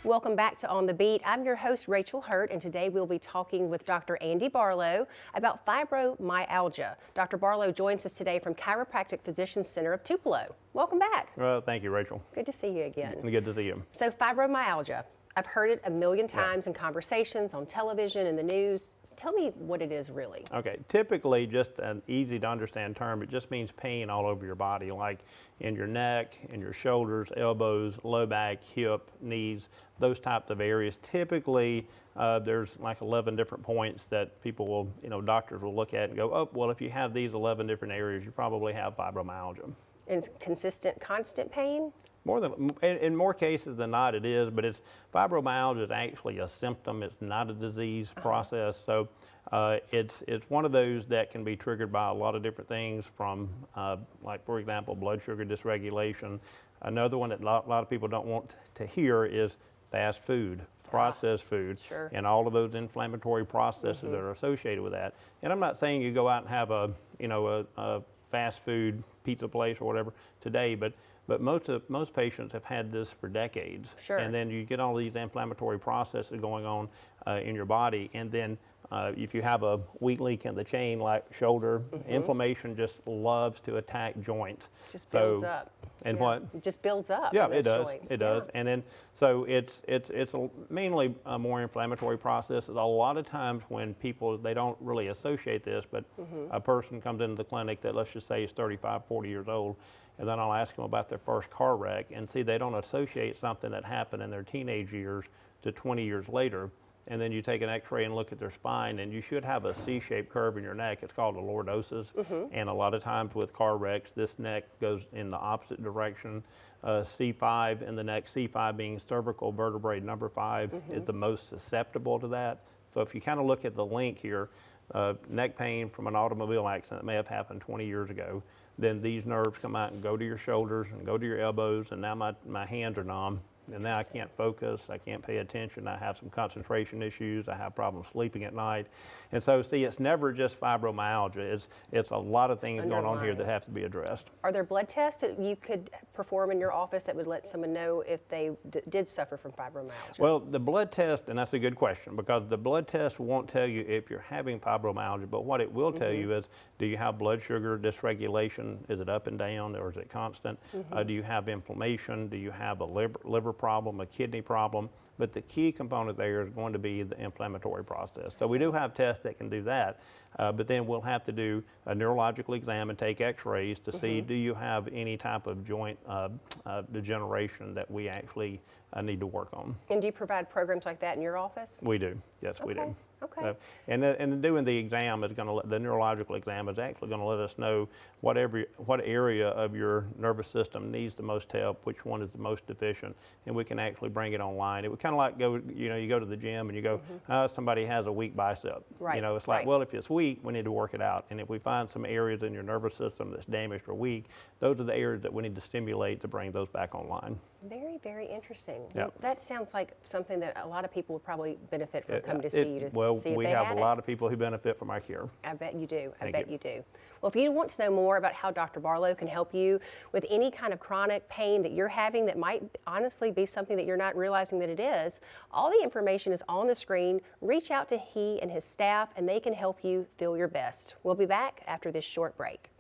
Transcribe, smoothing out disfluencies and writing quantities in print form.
Welcome back to On the Beat. I'm your host, Rachel Hurt, and today we'll be talking with Dr. Andy Barlow about fibromyalgia. Dr. Barlow joins us today from Chiropractic Physician Center of Tupelo. Welcome back. Well, thank you, Rachel. Good to see you again. Good to see you. So fibromyalgia, I've heard it a million times in conversations, on television, in the news. Tell me what it is really. Okay, typically just an easy to understand term, it just means pain all over your body, like in your neck, in your shoulders, elbows, low back, hip, knees, those types of areas. Typically, there's like 11 different points that people will, doctors will look at and go, oh, well, if you have these 11 different areas, you probably have fibromyalgia. And consistent, constant pain? In more cases than not, it is, but fibromyalgia is actually a symptom. It's not a disease process. So it's one of those that can be triggered by a lot of different things from, like, for example, blood sugar dysregulation. Another one that a lot of people don't want to hear is fast food, processed food, and all of those inflammatory processes that are associated with that. And I'm not saying you go out and have a fast food pizza place or whatever today, but most patients have had this for decades. And then you get all these inflammatory processes going on in your body, and then if you have a weak link in the chain, like shoulder, inflammation just loves to attack joints. Just builds up. And what? It just builds up. Yeah, it does. Joints. It does. And then, so it's mainly a more inflammatory process. A lot of times when people, they don't really associate this, but a person comes into the clinic that, let's just say, is 35, 40 years old, and then I'll ask them about their first car wreck, and see, they don't associate something that happened in their teenage years to 20 years later. And then you take an x-ray and look at their spine, and you should have a C-shaped curve in your neck. It's called a lordosis. And a lot of times with car wrecks, this neck goes in the opposite direction. C5 in the neck, C5 being cervical vertebrae number 5, is the most susceptible to that. So if you kind of look at the link here, neck pain from an automobile accident may have happened 20 years ago. Then these nerves come out and go to your shoulders and go to your elbows, and now my hands are numb. And now I can't focus, I can't pay attention, I have some concentration issues, I have problems sleeping at night. And so, see, it's never just fibromyalgia, it's a lot of things going on here that have to be addressed. Are there blood tests that you could perform in your office that would let someone know if they did suffer from fibromyalgia? Well, the blood test, and that's a good question, because the blood test won't tell you if you're having fibromyalgia, but what it will tell you is, do you have blood sugar dysregulation? Is it up and down, or is it constant? Do you have inflammation? Do you have a liver problem, a kidney problem? But the key component there is going to be the inflammatory process. So we do have tests that can do that, but then we'll have to do a neurological exam and take x-rays to see, do you have any type of joint degeneration that we actually need to work on. And do you provide programs like that in your office? We do, yes, we do. Okay. So, and doing the exam is going to, the neurological exam is actually going to let us know what area of your nervous system needs the most help, which one is the most deficient, and we can actually bring it online. It would kind of like you go to the gym and you go, somebody has a weak bicep. Right. It's like, well, if it's weak, we need to work it out. And if we find some areas in your nervous system that's damaged or weak, those are the areas that we need to stimulate to bring those back online. Very, very interesting. Yeah. Well, that sounds like something that a lot of people would probably benefit from coming to see you to well, see if we they have had a lot of people who benefit from our care. I bet you do. I Thank bet you. you do. Well, if you want to know more about how Dr. Barlow can help you with any kind of chronic pain that you're having that might honestly be something that you're not realizing that it is, all the information is on the screen. Reach out to he and his staff, and they can help you feel your best. We'll be back after this short break.